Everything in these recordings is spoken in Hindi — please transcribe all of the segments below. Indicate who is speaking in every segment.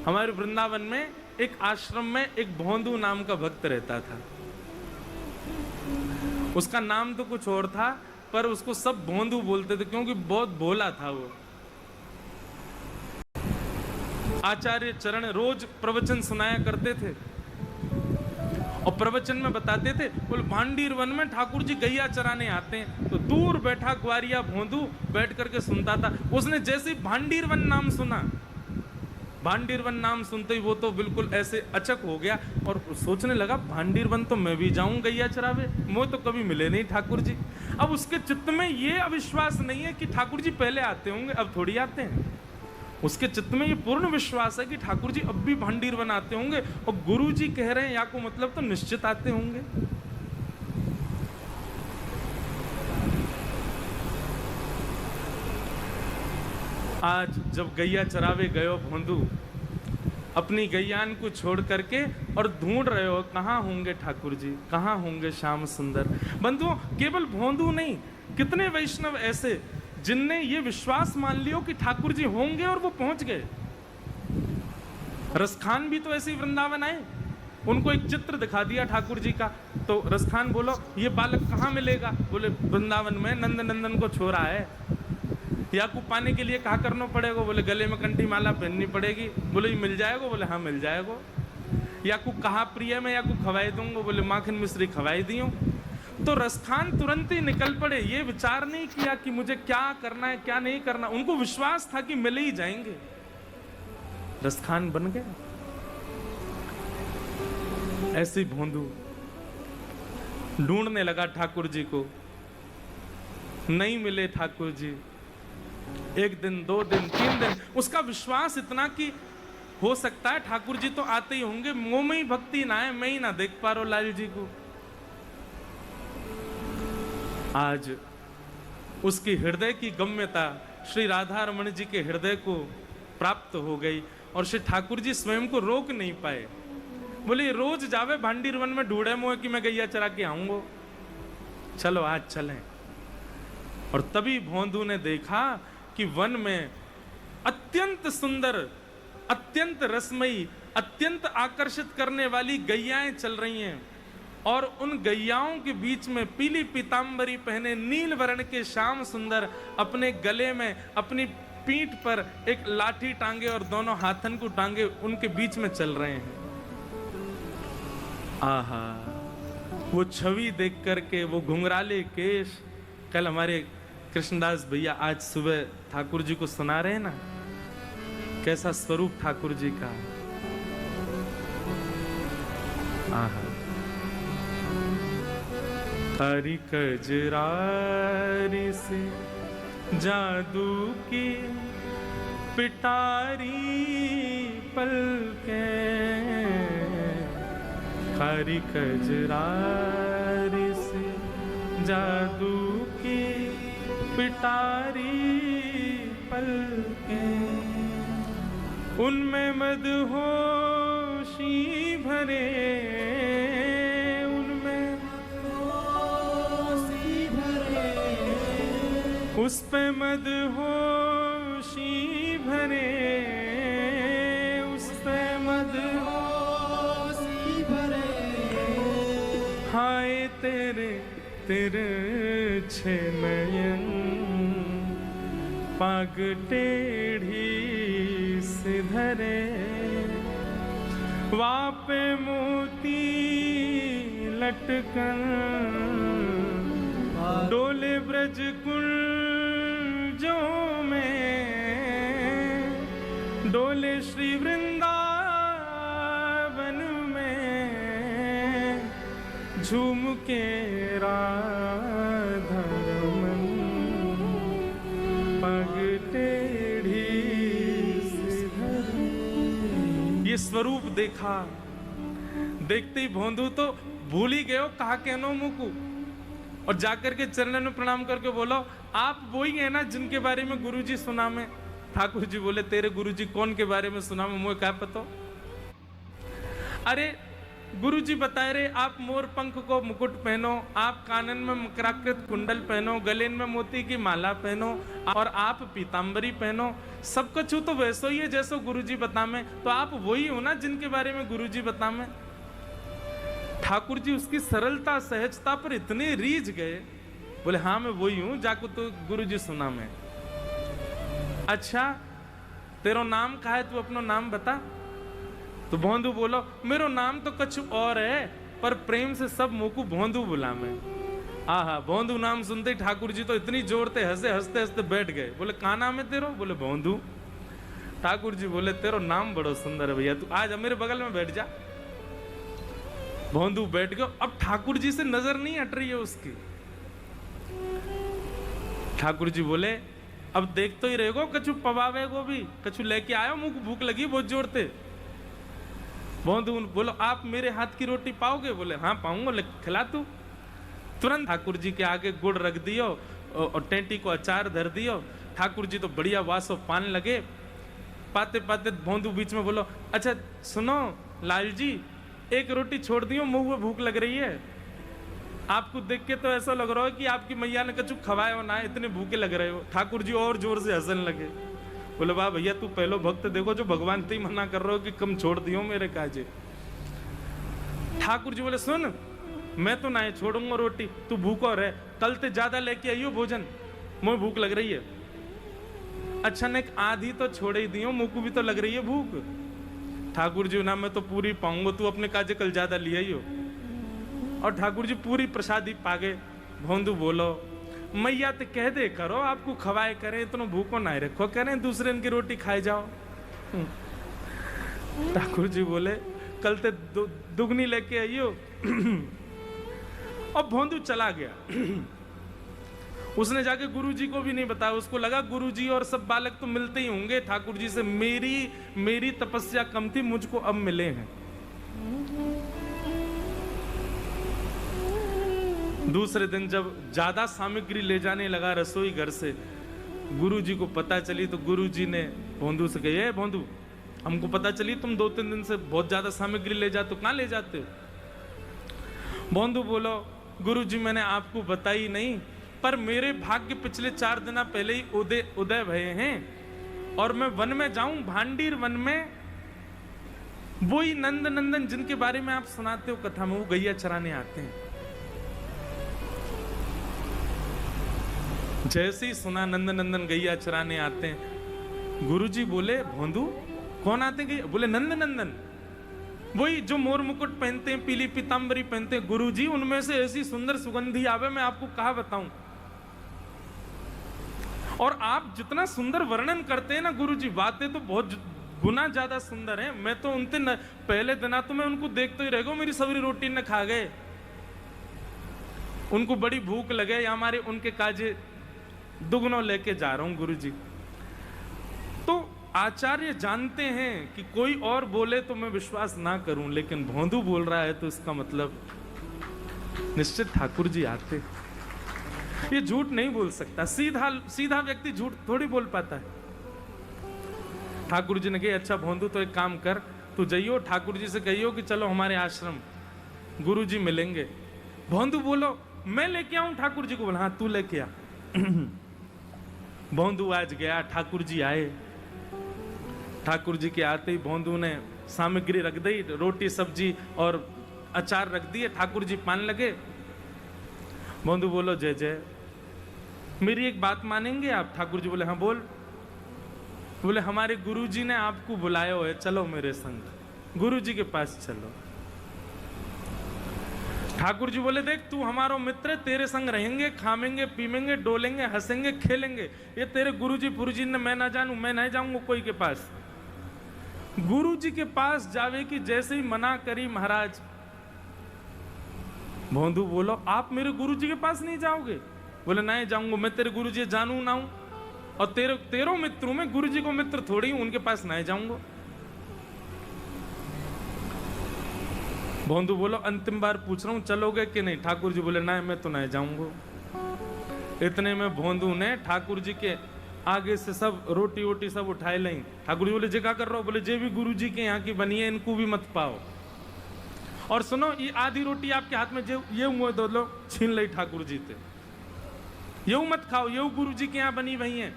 Speaker 1: हमारे वृंदावन में एक आश्रम में एक भोंदू नाम का भक्त रहता था। उसका नाम तो कुछ और था, पर उसको सब भोंदू बोलते थे क्योंकि बहुत भोला था वो। आचार्य चरण रोज प्रवचन सुनाया करते थे और प्रवचन में बताते थे, बोले भांडीर वन में ठाकुर जी गैया चराने आते हैं। तो दूर बैठा ग्वारिया भोंदू बैठ करके सुनता था। उसने जैसे ही भांडीर वन नाम सुना, भांडीर वन नाम सुनते ही वो तो बिल्कुल ऐसे अचक हो गया और सोचने लगा, भांडीर वन तो मैं भी जाऊं गैया चरावे, वो तो कभी मिले नहीं ठाकुर जी। अब उसके चित्त में ये अविश्वास नहीं है कि ठाकुर जी पहले आते होंगे, अब थोड़ी आते हैं। उसके चित्त में ये पूर्ण विश्वास है कि ठाकुर जी अब भी भांडीर वन आते होंगे और गुरु जी कह रहे हैं या को मतलब तो निश्चित आते होंगे। आज जब गैया चरावे गयो भोंदू, अपनी गैयान को छोड़ करके और ढूंढ रहे हो कहाँ होंगे ठाकुर जी, कहाँ होंगे श्याम सुंदर। बंधुओं, केवल भोंदू नहीं, कितने वैष्णव ऐसे जिनने ये विश्वास मान लियो कि ठाकुर जी होंगे और वो पहुंच गए। रसखान भी तो ऐसे ही वृंदावन आए, उनको एक चित्र दिखा दिया ठाकुर जी का, तो रसखान बोलो ये बालक कहाँ मिलेगा, बोले वृंदावन में नंद नंदन को छोरा है। या को पाने के लिए कहा करना पड़ेगा, बोले गले में कंठी माला पहननी पड़ेगी, बोले ये मिल जाएगा, बोले हाँ मिल जाएगा। या को कहा प्रिय में या को खवाई दूंगा, बोले माखन मिश्री खवाई दियो। तो रसखान तुरंत ही निकल पड़े, ये विचार नहीं किया कि मुझे क्या करना है क्या नहीं करना, उनको विश्वास था कि मिले ही जाएंगे। रसखान बन गए। ऐसे ही भोंदू ढूंढने लगा ठाकुर जी को, नहीं मिले ठाकुर जी। एक दिन, 2 दिन, 3 दिन, उसका विश्वास इतना कि हो सकता है ठाकुर जी तो आते ही होंगे, मुंह में ही भक्ति ना है, मैं ही ना देख पा रहा लाल जी को। आज उसकी हृदय की गम्यता श्री राधा रमण जी के हृदय को प्राप्त हो गई और श्री ठाकुर जी स्वयं को रोक नहीं पाए। बोले रोज जावे भांडीर वन में ढूंढे मोह कि मैं गैया चरा के आऊंगा, चलो आज चलें। और तभी भोंदू ने देखा कि वन में अत्यंत सुंदर, अत्यंत रसमयी, अत्यंत आकर्षित करने वाली गैयाएं चल रही हैं और उन गैयाओं के बीच में पीली पीतांबरी पहने नील वर्ण के श्याम सुंदर अपने गले में, अपनी पीठ पर एक लाठी टांगे और दोनों हाथन को टांगे उनके बीच में चल रहे हैं। आहा, वो छवि देख करके, वो घुंघराले केश, कल हमारे कृष्णदास भैया आज सुबह ठाकुर जी को सुना रहे हैं ना, कैसा स्वरूप ठाकुर जी का। आहा, हरि कजरारी से जादू की पिटारी पलकें, हरि कजरारी से जादू की पिटारी पलकें, उनमें मदहोशी भरे, उनमें मदहोशी भरे, उस पे मदहोशी भरे, उस पे मदहोशी भरे, हाय तेरे तेरे छे नयन पग टेढ़ी से धरे, वापे मोती लटकन, डोले ब्रज कुंजों में, डोले श्री वृंदावन में, झूम के राधा रमन पग टेढ़ी से धरे। ये स्वरूप देखा, देखते ही भोंदू तो भूल ही गए कहा कहनो मुकु, और जाकर के चरणों में प्रणाम करके बोलो आप वही है ना जिनके बारे में गुरुजी सुना में। ठाकुर जी बोले तेरे गुरुजी कौन के बारे में सुना में, मुझे क्या पता। अरे गुरुजी बताए रहे आप मोर पंख को मुकुट पहनो, आप कानन में मकराकृत कुंडल पहनो, गले में मोती की माला पहनो और आप पीतांबरी पहनो। सब कुछ तो वैसो ही है जैसो गुरुजी बतामे। तो आप वही हो ना जिनके बारे में गुरुजी बतामे। ठाकुर जी उसकी सरलता सहजता पर इतने रीझ गए, बोले हाँ मैं वही हूं जाको तो गुरुजी सुना मैं। अच्छा तेरो नाम का है, तू अपना नाम बता। तो भोंदू बोलो मेरो नाम तो कुछ और है, पर प्रेम से सब मुकु भोंदू बुला मैं। आहा, भोंदू नाम सुनते ही ठाकुर जी तो इतनी जोर से हंसते हंसते हंसते बैठ गए। बोले कहाँ नाम है तेरो? बोले भोंदू। ठाकुर जी बोले तेरो नाम बड़ो सुंदर है भैया, तू आज मेरे बगल में बैठ जा। भोंदू बैठ गया। अब ठाकुर जी से नजर नहीं हट रही है उसकी। ठाकुर जी बोले अब देख तो ही रहेगो, कछु पवावे को भी, कछु लेके आयो, मुझे भूख लगी बहुत जोर से। भोंदू बोलो आप मेरे हाथ की रोटी पाओगे? बोले हाँ पाऊंगा, खिला तू। तुरंत ठाकुर जी के आगे गुड़ रख दियो और टेंटी को अचार धर दियो। ठाकुर जी तो बढ़िया वासो पान लगे। पाते पाते भोंदू बीच में बोलो अच्छा सुनो लाल जी, एक रोटी छोड़ दियो, मुंह में भूख लग रही है। आपको देख के तो ऐसा लग रहा है कि आपकी मैया ने कछु खवाए हो ना, इतने भूखे लग रहे हो। ठाकुर जी और जोर से हंसने लगे। बोले वाह भैया तू पहलो भक्त देखो जो भगवान ते मना कर रहे हो कि कम छोड़ दियो मेरे काजे। ठाकुर जी बोले सुन मैं तो ना छोड़ूंगा रोटी, तू भूखो रहे, कल ते ज्यादा लेके आइयो भोजन, मुझे भूख लग रही है। अच्छा ने आधी तो छोड़ ही दियो, मुझको भी तो लग रही है भूख। ठाकुर जी ना मैं तो पूरी पाऊंगा, तू अपने काजे कल ज्यादा ले आइयो। और ठाकुर जी पूरी प्रसादी पागे। भोंदू बोलो मैया तो कह दे करो आपको खवाए करें, इतना भूखो ना रखो, करें दूसरे की रोटी खाए जाओ। ठाकुर जी बोले कल ते दुगनी लेके आइयो। और भोंदू चला गया। उसने जाके गुरुजी को भी नहीं बताया। उसको लगा गुरुजी और सब बालक तो मिलते ही होंगे ठाकुर जी से, मेरी तपस्या कम थी, मुझको अब मिले हैं। दूसरे दिन जब ज्यादा सामग्री ले जाने लगा रसोई घर से, गुरुजी को पता चली तो गुरुजी ने भोंदू से कहा भोंदू हमको पता चली तुम 2-3 दिन से बहुत ज्यादा सामग्री ले जाते हो, कहां ले जाते हो? भोंदू बोलो गुरुजी मैंने आपको बताई नहीं, पर मेरे भाग्य पिछले 4 दिन पहले ही उदय भये हैं और मैं वन में जाऊं, भांडीर वन में, वही नंद नंदन जिनके बारे में आप सुनाते हो कथा में, वो गैया चराने आते हैं। जैसे ही सुना नंद नंदन गैया चराने आते हैं, गुरुजी बोले भोंदू कौन आते हैं? बोले नंद नंदन, वही जो मोर मुकुट पहनते हैं, पीली पीतांबरी पहनते हैं। गुरुजी उनमें से ऐसी सुंदर सुगंधी आवे मैं आपको कहा बताऊं। और आप जितना सुंदर वर्णन करते हैं ना गुरुजी, बातें तो बहुत गुना ज्यादा सुंदर हैं। मैं तो उनते पहले दिना तो मैं उनको देखते ही रह गया, मेरी सबरी रोटी न खा गए, उनको बड़ी भूख लगे या हमारे उनके काजे दुगनों लेके जा रहा हूं गुरुजी। तो आचार्य जानते हैं कि कोई और बोले तो मैं विश्वास ना करूं, लेकिन भोंदू बोल रहा है तो इसका मतलब निश्चित ठाकुर जी आते। ये झूठ नहीं बोल सकता, सीधा व्यक्ति झूठ थोड़ी बोल पाता है। ठाकुर जी ने कहा अच्छा भोंदू तो एक काम कर, तू जाइयो ठाकुर जी से कहियो कि चलो हमारे आश्रम, गुरु जी मिलेंगे। भोंदू बोलो मैं लेके आऊं ठाकुर जी को? बोला हाँ तू लेके आ। भोंदू आज गया, ठाकुर जी आए। ठाकुर जी के आते ही भोंदू ने सामग्री रख दी, रोटी सब्जी और अचार रख दिए। ठाकुर जी पान लगे। भोंदू बोलो जय जय, मेरी एक बात मानेंगे आप? ठाकुर जी बोले हाँ बोल। बोले हमारे गुरुजी ने आपको बुलाया है, चलो मेरे संग, गुरुजी के पास चलो। ठाकुर जी बोले देख तू हमारा मित्र, तेरे संग रहेंगे, खामेंगे पीमेंगे डोलेंगे हंसेंगे खेलेंगे। ये तेरे गुरुजी पुरुजी ने मैं ना जानू, मैं नहीं जाऊंगा कोई के पास। गुरुजी के पास जावे की जैसे ही मना करी महाराज। भोंदू बोलो आप मेरे गुरुजी के पास नहीं जाओगे? बोले नहीं जाऊंगा, मैं तेरे गुरुजी जानू ना हूं और तेरो मित्र हूं मैं, गुरुजी को मित्र थोड़ी हूं, उनके पास नहीं जाऊंगा। भोंदू बोलो अंतिम बार पूछ रहा हूं चलोगे कि नहीं? ठाकुर जी बोले नहीं मैं तो नहीं जाऊंगा। इतने में भोंदू ने ठाकुर जी के आगे से सब रोटी वोटी सब उठाए लाई। ठाकुर जी बोले जे क्या कर रहे हो? बोले जे भी गुरु जी के यहाँ की बनी है इनको भी मत पाओ। और सुनो, ये आधी रोटी आपके हाथ में जो ये मुँह दो लो छीन ली ठाकुर जी थे, ये मत खाओ, ये गुरु जी के यहाँ बनी वही है।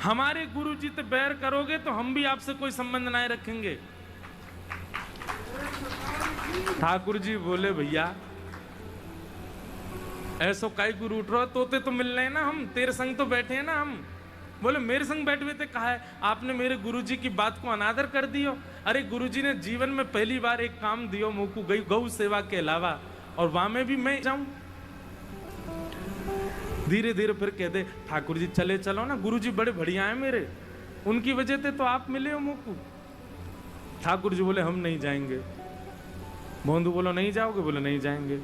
Speaker 1: हमारे गुरु जी से बैर करोगे तो हम भी आपसे कोई संबंध नहीं रखेंगे। ठाकुर जी बोले भैया ऐसो काई गुरु उठ रहा, तोते तो मिल रहे हैं ना, हम तेरे संग तो बैठे हैं ना हम। बोले मेरे संग बैठे हुए थे, कहा है आपने मेरे गुरुजी की बात को अनादर कर दियो। अरे गुरुजी ने जीवन में पहली बार एक काम दियो मुझको, गौ सेवा के अलावा, और वहां में भी मैं जाऊं। धीरे धीरे फिर कह दे ठाकुर जी चले चलो ना, गुरुजी बड़े बढ़िया हैं मेरे, उनकी वजह से तो आप मिले हो मुझको। ठाकुर जी बोले हम नहीं जाएंगे। भोंदू बोलो नहीं जाओगे? बोले नहीं जाएंगे।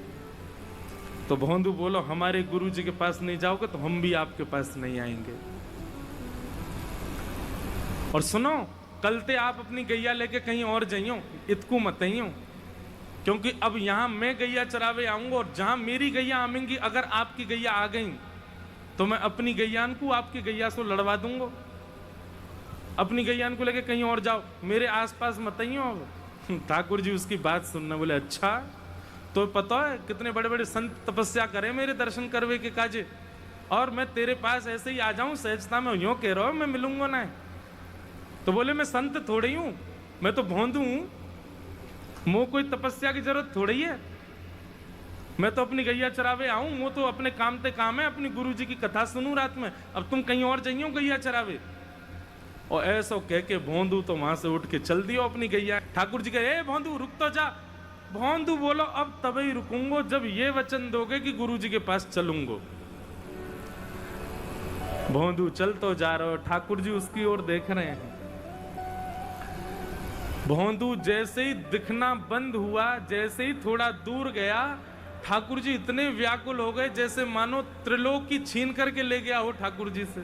Speaker 1: तो भोंदू बोलो हमारे गुरुजी के पास नहीं जाओगे तो हम भी आपके पास नहीं आएंगे। और सुनो, कल ते आप अपनी गैया लेके कहीं और जाइयो, इतकू मत आइयो, क्योंकि अब यहां मैं गैया चरावे आऊंगा, और जहां मेरी गैया आवेंगी अगर आपकी गैया आ गई तो मैं अपनी गैयान को आपकी गैया से लड़वा दूंगा। अपनी गैयान को लेके कहीं और जाओ, मेरे आसपास मत आइयो। अब ठाकुर जी उसकी बात सुनना, बोले अच्छा, तो पता है कितने बड़े बड़े संत तपस्या करे मेरे दर्शन करवे के काजे, और मैं तेरे पास ऐसे ही आ जाऊं सहजता में, यूं कह रहा हूं मैं मिलूंगा ना। तो बोले मैं संत थोड़ी हूं, मैं तो भोंदू हूं, मुझे कोई तपस्या की जरूरत थोड़ी है, मैं तो अपनी गैया चरावे आऊं, वो तो अपने काम ते काम है, अपनी गुरु जी की कथा सुनूं रात में, अब तुम कहीं और जाइयो गैया चरावे। और ऐसा कह के भोंदू तो वहां से उठ के चल दियो अपनी गैया। ठाकुर जी कहे ए भोंदू रुक तो जा। भोंदू बोलो अब तभी रुकूंगो जब ये वचन दोगे कि गुरु जी के पास चलूंगो। भोंदू चल तो जा रहे हो, ठाकुर जी उसकी ओर देख रहे हैं। भोंदू जैसे ही दिखना बंद हुआ, जैसे ही थोड़ा दूर गया, ठाकुर जी इतने व्याकुल हो गए जैसे मानो त्रिलोक की छीन करके ले गया हो ठाकुर जी से।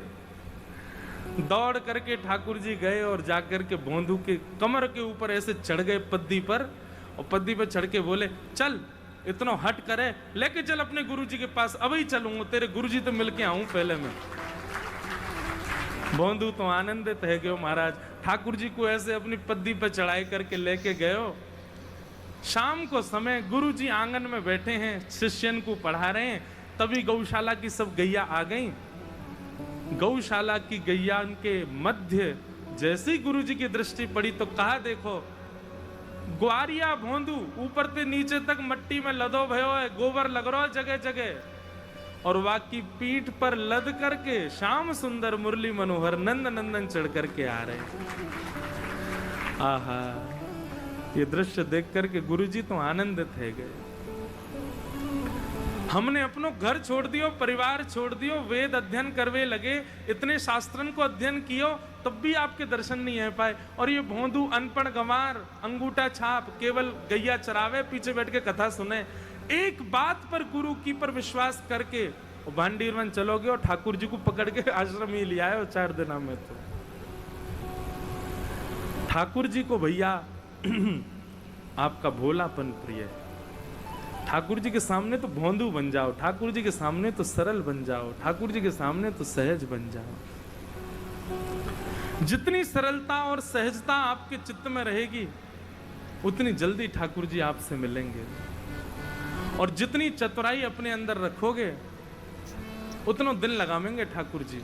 Speaker 1: दौड़ करके ठाकुर जी गए और जाकर के भोंदू के कमर के ऊपर ऐसे चढ़ गए पद्दी पर, और पद्दी पर चढ़ के बोले चल इतना हट करे, लेके चल अपने गुरु जी के पास, अभी चलूंगा, तेरे गुरु जी तो मिलके आऊं पहले मैं। भोंदू तो आनंदित है गयो महाराज, ठाकुर जी को ऐसे अपनी पद्दी पर चढ़ाई करके लेके गयो। शाम को समय गुरु जी आंगन में बैठे हैं, शिष्यन को पढ़ा रहे हैं, तभी गौशाला की सब गैया आ गई। गौशाला की गैया के मध्य जैसे ही गुरु जी की दृष्टि पड़ी तो कहा देखो ग्वारिया भोंदू ऊपर से नीचे तक मट्टी में लदो भयो है, गोबर लग रहा है जगह जगह, और वाकी पीठ पर लद करके श्याम सुंदर मुरली मनोहर नंद नंदन चढ़ करके आ रहे। आहा, ये दृश्य देख करके गुरुजी तो आनंदित है गए। हमने अपनो घर छोड़ दियो, परिवार छोड़ दियो, वेद अध्ययन करवे लगे, इतने शास्त्रन को अध्ययन कियो, तब भी आपके दर्शन नहीं है पाए। और ये भोंदू अनपढ़ गंवार, अंगूठा छाप, केवल गैया चरावे, पीछे बैठ के कथा सुने। एक बात पर गुरु की पर विश्वास करके भांडीरवन चलोगे और ठाकुर जी को पकड़ के आश्रम ही लिया है 4 दिनों में। तो ठाकुर जी को भैया आपका भोलापन प्रिय है। ठाकुर जी के सामने तो भोंदू बन जाओ, ठाकुर जी के सामने तो सरल बन जाओ, ठाकुर जी के सामने तो सहज बन जाओ। जितनी सरलता और सहजता आपके चित्त में रहेगी उतनी जल्दी ठाकुर जी आपसे मिलेंगे, और जितनी चतुराई अपने अंदर रखोगे उतना दिन लगावेंगे ठाकुर जी।